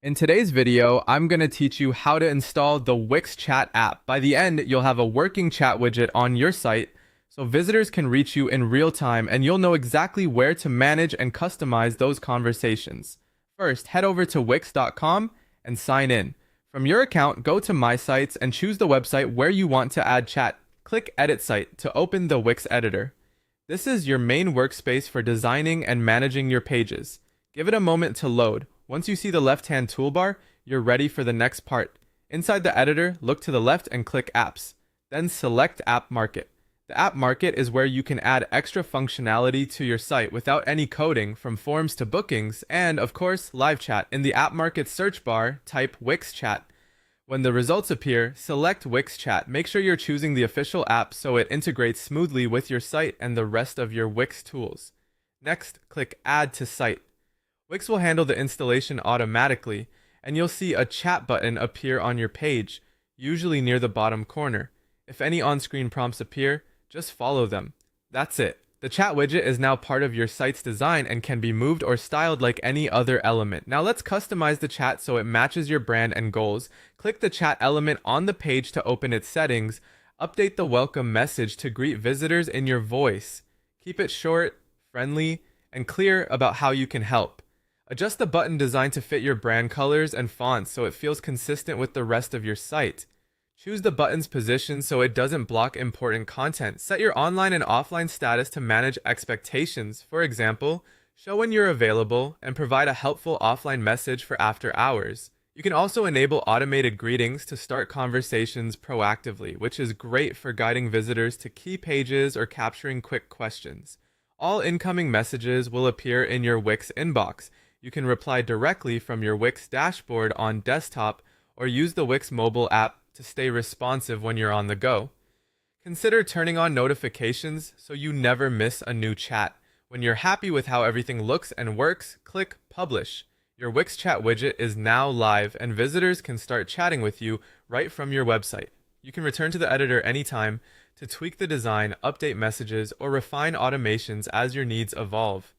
In today's video, I'm going to teach you how to install the Wix Chat app. By the end, you'll have a working chat widget on your site so visitors can reach you in real time and you'll know exactly where to manage and customize those conversations. First, head over to wix.com and sign in. From your account, go to My Sites and choose the website where you want to add chat. Click Edit Site to open the Wix editor. This is your main workspace for designing and managing your pages. Give it a moment to load. Once you see the left-hand toolbar, you're ready for the next part. Inside the editor, look to the left and click Apps. Then select App Market. The App Market is where you can add extra functionality to your site without any coding, from forms to bookings, and, of course, live chat. In the App Market search bar, type Wix Chat. When the results appear, select Wix Chat. Make sure you're choosing the official app so it integrates smoothly with your site and the rest of your Wix tools. Next, click Add to Site. Wix will handle the installation automatically, and you'll see a chat button appear on your page, usually near the bottom corner. If any on-screen prompts appear, just follow them. That's it. The chat widget is now part of your site's design and can be moved or styled like any other element. Now let's customize the chat so it matches your brand and goals. Click the chat element on the page to open its settings. Update the welcome message to greet visitors in your voice. Keep it short, friendly, and clear about how you can help. Adjust the button design to fit your brand colors and fonts so it feels consistent with the rest of your site. Choose the button's position so it doesn't block important content. Set your online and offline status to manage expectations. For example, show when you're available and provide a helpful offline message for after hours. You can also enable automated greetings to start conversations proactively, which is great for guiding visitors to key pages or capturing quick questions. All incoming messages will appear in your Wix inbox. You can reply directly from your Wix dashboard on desktop or use the Wix mobile app to stay responsive when you're on the go. Consider turning on notifications so you never miss a new chat. When you're happy with how everything looks and works, click Publish. Your Wix chat widget is now live and visitors can start chatting with you right from your website. You can return to the editor anytime to tweak the design, update messages, or refine automations as your needs evolve.